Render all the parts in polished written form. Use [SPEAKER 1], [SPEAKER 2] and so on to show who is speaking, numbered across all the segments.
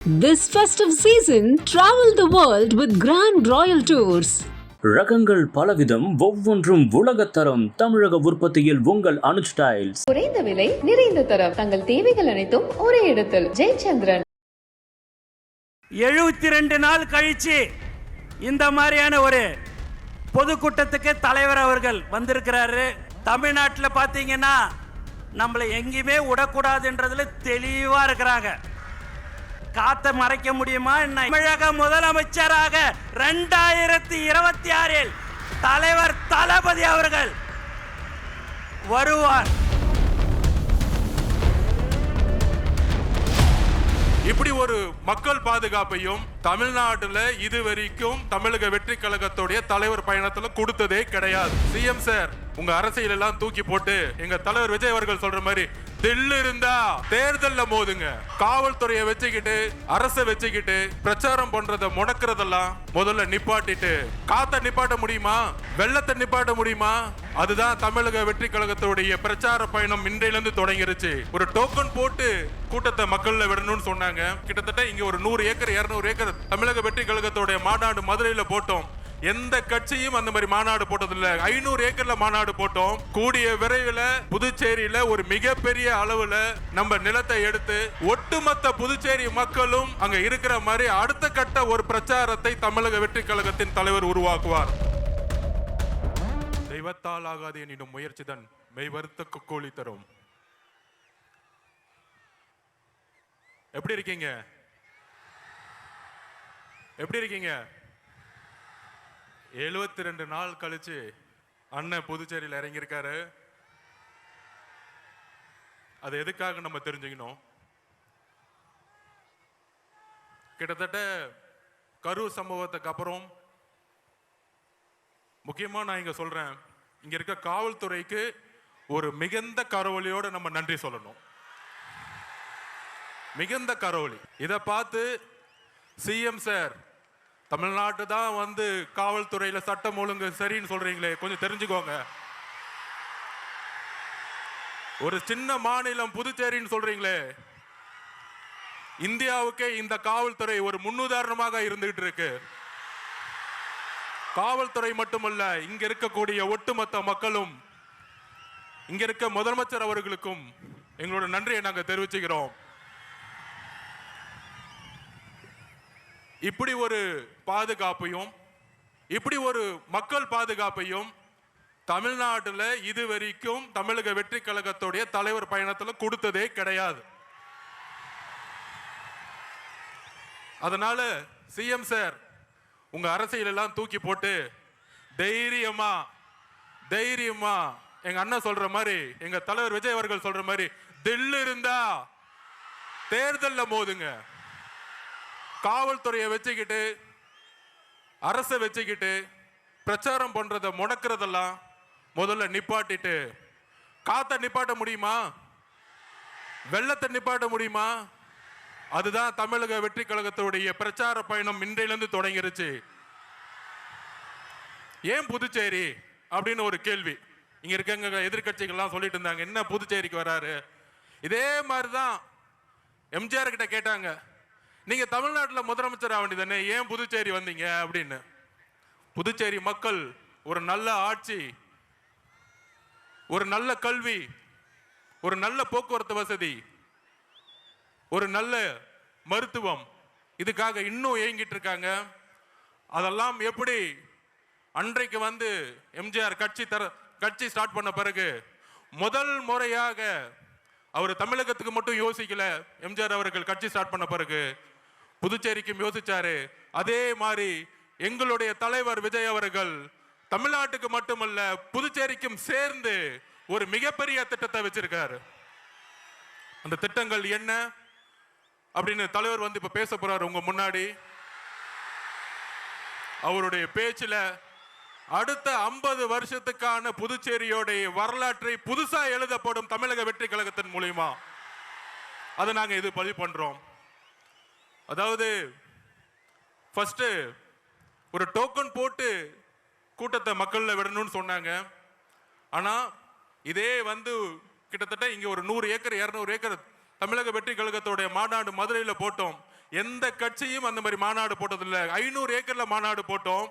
[SPEAKER 1] This festive season, travel the world with Grand Royal Tours.
[SPEAKER 2] ரகங்கள் பலவிதம், ஒவ்வொன்றும் உலகத்தரம். தமிழக உற்பத்தியில் உங்கள் அனுஜ் டைல்ஸ்.
[SPEAKER 3] குறைந்த விலை, நிறைந்த தரம். தங்கள் தேவைகள் அனைத்தும் ஒரே இடத்தில். ஜெயச்சந்திரன்.
[SPEAKER 4] 72 நாள் கழிச்சு இந்த மாதிரியான ஒரு பொதுக்கூட்டத்துக்கு தலைவர் அவர்கள் வந்திருக்கிறாரு. தமிழ்நாட்டில் பார்த்தீங்கன்னா நம்மளை எங்கேயுமே விடக்கூடாதுன்றதுல தெளிவாக இருக்கிறாங்க. காத்த மறைக்க முடியுமா? தமிழக முதலமைச்சராக 2026 தலைவர் தளபதி அவர்கள் வருவார்.
[SPEAKER 5] இப்படி ஒரு மக்கள் பாதுகாப்பையும் தமிழ்நாட்டுல இதுவரைக்கும் தமிழக வெற்றி கழகத்துடைய தலைவர் பயணத்துல கொடுத்ததே கிடையாது. சிஎம் சார், உங்க அரசியல் எல்லாம் தூக்கி போட்டு எங்க தலைவர் விஜய் அவர்கள் சொல்ற மாதிரி தில்லு இருந்தா தேர்தல்ல மோதுங்க. காவல்துறையை வச்சுக்கிட்டு அரசை வச்சுக்கிட்டு பிரச்சாரம் பண்றத முடக்கிறதெல்லாம் முதல்ல நிப்பாட்டிட்டு, காத்த நிப்பாட்ட முடியுமா? வெள்ளத்தை நிப்பாட்ட முடியுமா? அதுதான் தமிழக வெற்றி கழகத்துடைய பிரச்சார பயணம் இன்றையிலிருந்து தொடங்கிருச்சு. ஒரு டோக்கன் போட்டு கூட்டத்தை மக்கள்ல விடணும்னு சொன்னாங்க. கிட்டத்தட்ட இங்க ஒரு 100 ஏக்கர் 200 ஏக்கர் தமிழக வெற்றி கழகத்துடைய மாநாடு மதுரையில போட்டோம். எந்த கட்சியும் அந்த மாதிரி மாநாடு போட்டதில்லை. 500 ஏக்கர்ல மாநாடு போட்டோம். கூடிய விரைவில் புதுச்சேரியில ஒரு மிகப்பெரிய அளவுல நம்ம நிலத்தை எடுத்து ஒட்டுமொத்த புதுச்சேரி மக்களும் அங்க இருக்கிற மாதிரி அடுத்த கட்ட ஒரு பிரச்சாரத்தை தமிழக வெற்றி கழகத்தின் தலைவர் உருவாக்குவார். தெய்வத்தால் ஆகாது எனினும் முயற்சிதான் மெய்வருத்த கூலி தரும். எப்படி இருக்கீங்க? எப்படி இருக்கீங்க? 72 நாள் கழிச்சு அண்ணன் புதுச்சேரியில் இறங்கியிருக்காரு. அது எதுக்காக நம்ம தெரிஞ்சுக்கணும். கிட்டத்தட்ட கரூர் சம்பவத்துக்கு அப்புறம் முக்கியமா நான் இங்க சொல்றேன், இங்க இருக்க காவல்துறைக்கு ஒரு மிகுந்த கரவொலியோட நம்ம நன்றி சொல்லணும். மிகுந்த கரவொலி. இதை பார்த்து சிஎம் சார், தமிழ்நாட்டு தான் வந்து காவல்துறையில சட்டம் ஒழுங்கு சரின்னு சொல்றீங்களே, கொஞ்சம் தெரிஞ்சுக்கோங்க. ஒரு சின்ன மாநிலம் புதுச்சேரின்னு சொல்றீங்களே, இந்தியாவுக்கே இந்த காவல்துறை ஒரு முன்னுதாரணமாக இருந்துகிட்டு இருக்கு. காவல்துறை மட்டுமல்ல, இங்க இருக்கக்கூடிய ஒட்டுமொத்த மக்களும், இங்க இருக்க முதலமைச்சர் அவர்களுக்கும் எங்களோட நன்றியை நாங்க தெரிவிச்சுக்கிறோம். இப்படி ஒரு பாதுகாப்பையும் இப்படி ஒரு மக்கள் பாதுகாப்பையும் தமிழ்நாட்டில் இதுவரைக்கும் தமிழக வெற்றி கழகத்துடைய தலைவர் பயணத்தில் கொடுத்ததே கிடையாது. அதனால சிஎம் சார், உங்க அரசியல் எல்லாம் தூக்கி போட்டு தைரியமா தைரியமா எங்க அண்ணன் சொல்ற மாதிரி, எங்க தலைவர் விஜய் அவர்கள் சொல்ற மாதிரி தில்லு இருந்தா தேர்தல்ல மோதுங்க. காவல்துறையை வச்சுக்கிட்டு அரசை வச்சுக்கிட்டு பிரச்சாரம் பண்றத முடக்கிறதெல்லாம் முதல்ல நிப்பாட்டிட்டு, காத்த நிப்பாட்ட முடியுமா? வெள்ளத்தை நிப்பாட்ட முடியுமா? அதுதான் தமிழக வெற்றி கழகத்துடைய பிரச்சார பயணம் இன்றையிலிருந்து தொடங்கிருச்சு. ஏன் புதுச்சேரி அப்படின்னு ஒரு கேள்வி இங்க இருக்க எதிர்கட்சிகள்லாம் சொல்லிட்டு இருந்தாங்க. என்ன புதுச்சேரிக்கு வராரு? இதே மாதிரிதான் எம்ஜிஆர் கிட்ட கேட்டாங்க, நீங்க தமிழ்நாட்டில் முதலமைச்சர் ஆக வேண்டியதானே, ஏன் புதுச்சேரி வந்தீங்க அப்படின்னு. புதுச்சேரி மக்கள் ஒரு நல்ல ஆட்சி, ஒரு நல்ல கல்வி, ஒரு நல்ல போக்குவரத்து வசதி, ஒரு நல்ல மருத்துவம், இதுக்காக இன்னும் ஏங்கிட்டு இருக்காங்க. அதெல்லாம் எப்படி அன்றைக்கு வந்து எம்ஜிஆர் கட்சி ஸ்டார்ட் பண்ண பிறகு முதல் முறையாக அவர் தமிழகத்துக்கு மட்டும் யோசிக்கல. எம்ஜிஆர் அவர்கள் கட்சி ஸ்டார்ட் பண்ண பிறகு புதுச்சேரிக்கும் யோசிச்சாரு. அதே மாதிரி எங்களுடைய தலைவர் விஜய் அவர்கள் தமிழ்நாட்டுக்கு மட்டுமல்ல புதுச்சேரிக்கும் சேர்ந்து ஒரு மிகப்பெரிய திட்டத்தை வச்சிருக்காரு. அந்த திட்டங்கள் என்ன அப்படின்னு தலைவர் வந்து இப்ப பேச போறாரு உங்க முன்னாடி. அவருடைய பேச்சுல அடுத்த 50 வருஷத்துக்கான புதுச்சேரியோடைய வரலாற்றை புதுசா எழுதப்படும் தமிழக வெற்றி கழகத்தின் மூலியமா அதை நாங்க இது பதிவு பண்றோம். அதாவது ஃபர்ஸ்ட் ஒரு டோக்கன் போட்டு கூட்டத்தை மக்கள்ல விடணும்னு சொன்னாங்க. ஆனா இதே வந்து கிட்டத்தட்ட இங்க ஒரு 100 ஏக்கர் 200 ஏக்கர் தமிழக வெற்றி கழகத்தோட மாநாடு மதுரையில போட்டோம். எந்த கட்சியும் அந்த மாதிரி மாநாடு போட்டதில்லை. 500 ஏக்கர்ல மாநாடு போட்டோம்.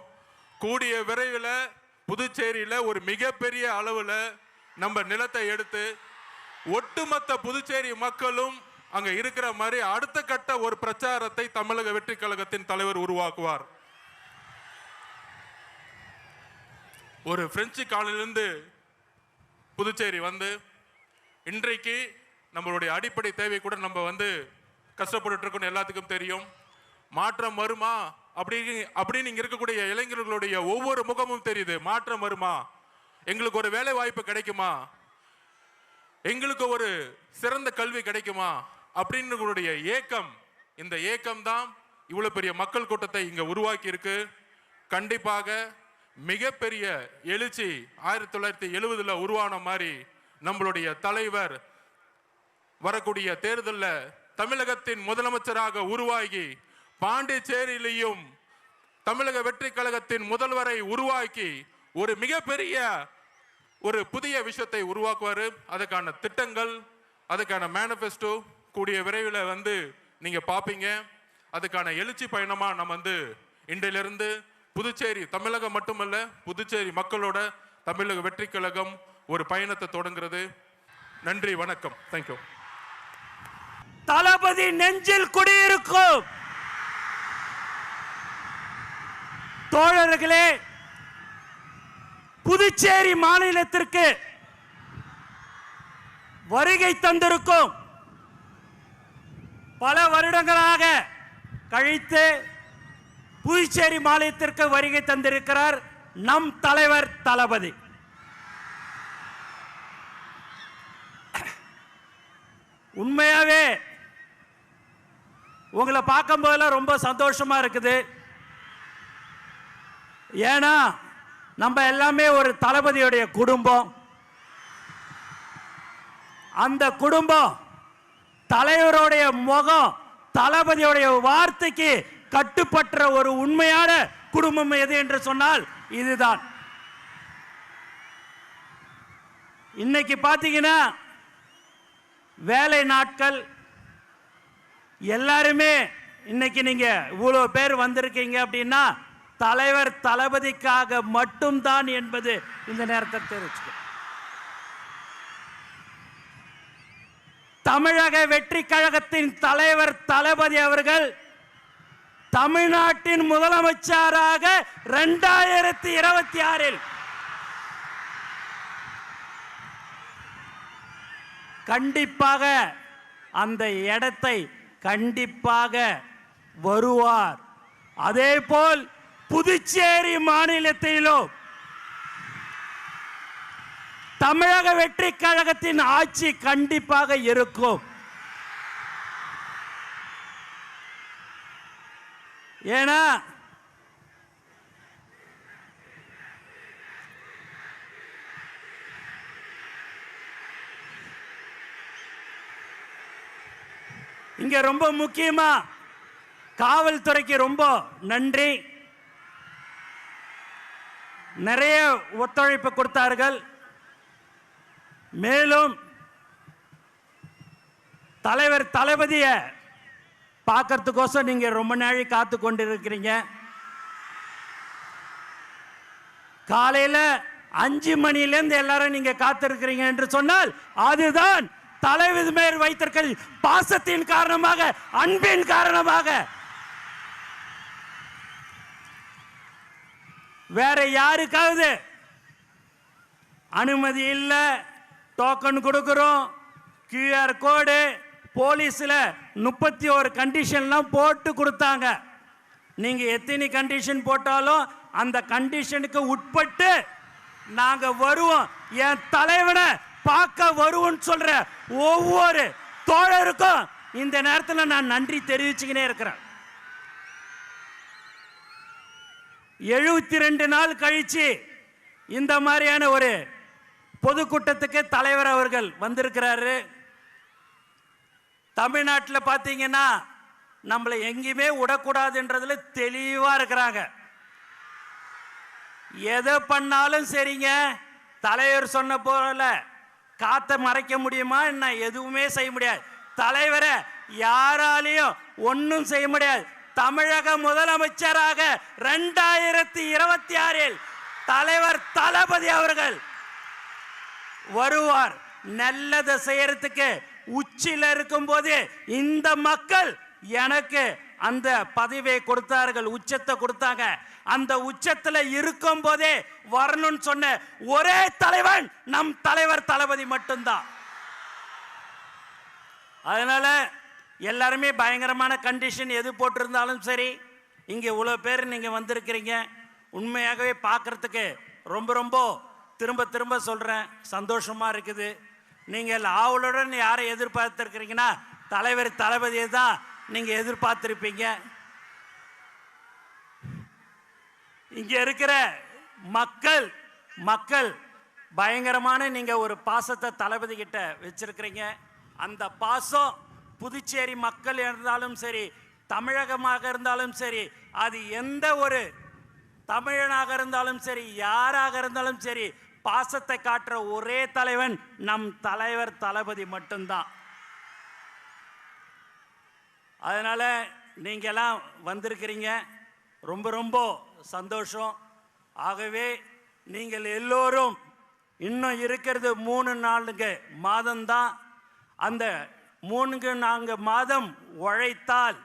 [SPEAKER 5] கூடிய விரைவில் புதுச்சேரியில ஒரு மிகப்பெரிய அளவுல நம்ம நிலத்தை எடுத்து ஒட்டுமொத்த புதுச்சேரி மக்களும் அங்க இருக்கிற மாதிரி அடுத்த கட்ட ஒரு பிரச்சாரத்தை தமிழக வெற்றி கழகத்தின் தலைவர் உருவாக்குவார். ஒரு பிரெஞ்சு காலனிலிருந்து புதுச்சேரி வந்து இன்றைக்கு நம்மளுடைய அடிப்படை தேவை கூட நம்ம கஷ்டப்பட்டு இருக்கோம். எல்லாத்துக்கும் தெரியும். மாற்றம் வருமா அப்படின்னு இங்க இருக்கக்கூடிய இளைஞர்களுடைய ஒவ்வொரு முகமும் தெரியுது. மாற்றம் வருமா, எங்களுக்கு ஒரு வேலை வாய்ப்பு கிடைக்குமா, எங்களுக்கு ஒரு சிறந்த கல்வி கிடைக்குமா அப்படின்னு ஏக்கம். இந்த ஏக்கம் தான் இவ்வளவு பெரிய மக்கள் கூட்டத்தை இங்க உருவாக்கி இருக்கு. கண்டிப்பாக மிகப்பெரிய எழுச்சி 1970 உருவான மாதிரி நம்மளுடைய தலைவர் வரக்கூடிய தேர்தலில் தமிழகத்தின் முதலமைச்சராக உருவாகி பாண்டிச்சேரியிலையும் தமிழக வெற்றி கழகத்தின் முதல்வரை உருவாக்கி ஒரு மிகப்பெரிய ஒரு புதிய விஷயத்தை உருவாக்குவாரு. அதுக்கான திட்டங்கள், அதுக்கான மேனிஃபெஸ்டோ கூடிய விரைவில் நீங்க பாப்பீங்க. அதுக்கான எழுச்சி பயணமா நம்ம இன்றையிலிருந்து புதுச்சேரி, தமிழகம் மட்டுமல்ல புதுச்சேரி மக்களோட தமிழக வெற்றி கழகம் ஒரு பயணத்தை தொடங்குறது. நன்றி, வணக்கம். தேங்க்யூ.
[SPEAKER 4] தளபதி நெஞ்சில் குடியிருக்கும். தோழர்களே, புதுச்சேரி மாநிலத்திற்கு வருகை தந்திருக்கும் பல வருடங்களாக கழித்து புதுச்சேரி மாநிலத்திற்கு வருகை தந்திருக்கிறார் நம் தலைவர் தளபதி. உண்மையாவே உங்களை பார்க்கும் போதெல்லாம் ரொம்ப சந்தோஷமா இருக்குது. ஏன்னா நம்ம எல்லாமே ஒரு தளபதியுடைய குடும்பம். அந்த குடும்பம் தலைவருடைய முகம், தளபதியுடைய வார்த்தைக்கு கட்டுப்பட்ட ஒரு உண்மையான குடும்பம் எது என்று சொன்னால் இதுதான். இன்னைக்கு பார்த்தீங்கன்னா வேலை நாட்கள் எல்லாருமே இன்னைக்கு நீங்க இவ்வளவு பேர் வந்திருக்கீங்க அப்படின்னா தலைவர் தளபதிக்காக மட்டும்தான் என்பது இந்த நேரத்தை தெரிவிச்சுக்க. தமிழக வெற்றி கழகத்தின் தலைவர் தளபதி அவர்கள் தமிழ்நாட்டின் முதலமைச்சராக 2026 கண்டிப்பாக அந்த இடத்தை கண்டிப்பாக வருவார். அதே போல் புதுச்சேரி மாநிலத்திலும் தமிழக வெற்றி கழகத்தின் ஆட்சி கண்டிப்பாக இருக்கும். ஏன்னா இங்க ரொம்ப முக்கியமா காவல்துறைக்கு ரொம்ப நன்றி. நிறைய ஒத்துழைப்பு கொடுத்தார்கள். மேலும் தலைவர் தளபதியை பார்க்கறதுக்கோசம் நீங்க ரொம்ப நாளை காத்து கொண்டிருக்கிறீங்க. காலையில 5 மணியிலிருந்து எல்லாரும் நீங்க காத்திருக்கிறீங்க என்று சொன்னால் அதுதான் தலைவர் மேல் வைத்திருக்கிற பாசத்தின் காரணமாக, அன்பின் காரணமாக. வேற யாருக்காவது அனுமதி இல்லை, டோக்கன் கொடுக்கிறோம், QR கோடு, போலீஸ்ல 31 கண்டிஷன்லாம் போட்டு கொடுத்தாங்க. நீங்க எத்தனை கண்டிஷன் போட்டாலும் அந்த கண்டிஷனுக்கு உட்பட்டு நாங்க வருவோம். என் தலைவனை பார்க்க வருவோம் சொல்ற ஒவ்வொரு தோழருக்கும் இந்த நேரத்தில் நான் நன்றி தெரிவிச்சுக்கினே இருக்கிறேன். 72 நாள் கழிச்சு இந்த மாதிரியான ஒரு பொதுக்கூட்டத்துக்கு தலைவர் அவர்கள் வந்திருக்கிறாரு. தமிழ்நாட்டில் பார்த்தீங்கன்னா நம்மளை எங்கேயுமே விடக்கூடாதுன்றதுல தெளிவா இருக்கிறாங்க. எதை பண்ணாலும் சரிங்க, தலைவர் சொன்ன போல காத்த மறைக்க முடியுமா என்ன? எதுவுமே செய்ய முடியாது. தலைவரை யாராலையும் ஒன்றும் செய்ய முடியாது. தமிழக முதலமைச்சராக 2026 தலைவர் தளபதி அவர்கள் வருவார். நல்லதை செய்யறதுக்கு உச்சியில் இருக்கும் போது இந்த மக்கள் எனக்கு அந்த பதவியை கொடுத்தார்கள், உச்சத்தை கொடுத்தாங்க. அந்த உச்சத்துல இருக்கும் போதே வரணும்னு சொன்ன ஒரே தலைவன் நம் தலைவர் தளபதி மட்டும்தான். அதனால எல்லாருமே பயங்கரமான கண்டிஷன் எது போட்டிருந்தாலும் சரி, இங்க இவ்வளவு பேர் நீங்க வந்திருக்கிறீங்க. உண்மையாகவே பார்க்கறதுக்கு ரொம்ப ரொம்ப திரும்ப திரும்ப சொல்றேன், சந்தோஷமா இருக்குது. நீங்கள் ஆவலுடன் யாரை எதிர்பார்த்திருக்கிறீங்கன்னா தலைவர் தளபதியை தான் நீங்க எதிர்பார்த்திருப்பீங்க. இங்க இருக்கிற மக்கள் பயங்கரமான நீங்க ஒரு பாசத்தை தளபதி கிட்ட வச்சிருக்கிறீங்க. அந்த பாசம் புதுச்சேரி மக்கள் இருந்தாலும் சரி, தமிழகமாக இருந்தாலும் சரி, அது எந்த ஒரு தமிழனாக இருந்தாலும் சரி, யாராக இருந்தாலும் சரி, பாசத்தை காட்டுற ஒரே தலைவன் நம் தலைவர் தளபதி மட்டும்தான். அதனால நீங்க எல்லாம் வந்திருக்கிறீங்க, ரொம்ப ரொம்ப சந்தோஷம். ஆகவே நீங்கள் எல்லோரும் இன்னும் இருக்கிறது 3-4 மாதம்தான். அந்த 3-4 மாதம் உழைத்தால்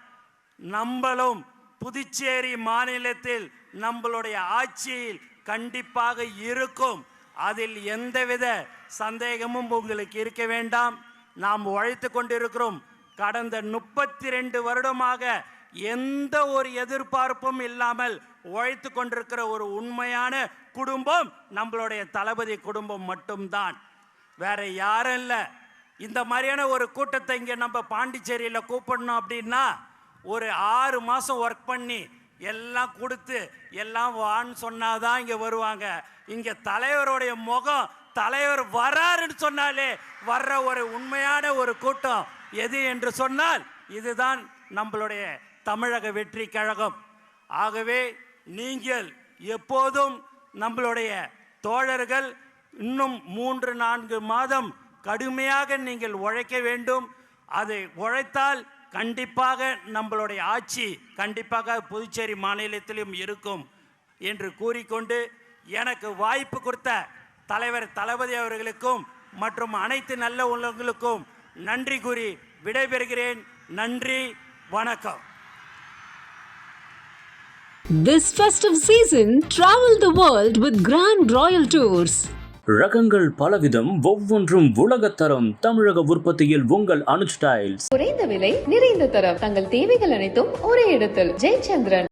[SPEAKER 4] நம்மளும் புதுச்சேரி மாநிலத்தில் நம்மளுடைய ஆட்சியில் கண்டிப்பாக இருக்கும். அதில் எந்தவித சந்தேகமும் உங்களுக்கு இருக்க வேண்டாம். நாம் உழைத்து கொண்டிருக்கிறோம். கடந்த 32 வருடமாக எந்த ஒரு எதிர்பார்ப்பும் இல்லாமல் உழைத்து கொண்டிருக்கிற ஒரு உண்மையான குடும்பம் நம்மளுடைய தளபதி குடும்பம் மட்டும்தான், வேற யாரும் இல்லை. இந்த மாதிரியான ஒரு கூட்டத்தை இங்கே நம்ம பாண்டிச்சேரியில் கூப்பிடணும் அப்படின்னா ஒரு 6 மாதம் ஒர்க் பண்ணி எல்லாம் கொடுத்து எல்லாம் வான்னு சொன்னாதான் இங்கே வருவாங்க. இங்கே தலைவருடைய முகம், தலைவர் வராருன்னு சொன்னாலே வர்ற ஒரு உண்மையான ஒரு கூட்டம் எது என்று சொன்னால் இதுதான் நம்மளுடைய தமிழக வெற்றி கழகம். ஆகவே நீங்கள் எப்போதும் நம்மளுடைய தோழர்கள் இன்னும் 3-4 மாதம் கடுமையாக நீங்கள் உழைக்க வேண்டும். அதை உழைத்தால் கண்டிப்பாக நம்மளுடைய ஆட்சி கண்டிப்பாக புதுச்சேரி மாநிலத்திலும் இருக்கும் என்று கூறிக்கொண்டு எனக்கு வாய்ப்பு கொடுத்த தலைவர் தளபதி அவர்களுக்கும் மற்றும் அனைத்து நல்ல உள்ளவங்களுக்கும் நன்றி கூறி விடைபெறுகிறேன். நன்றி, வணக்கம்.
[SPEAKER 1] This festive season, travel the world with Grand Royal Tours.
[SPEAKER 2] ரகங்கள் பலவிதம், ஒவ்வொன்றும் உலகத்தரம். தமிழக உற்பத்தியில் உங்கள் அனுஜ் டைல்ஸ்.
[SPEAKER 3] குறைந்த விலை, நிறைந்த தரம். தங்கள் தேவைகள் அனைத்தும் ஒரே இடத்தில். ஜெயச்சந்திரன்.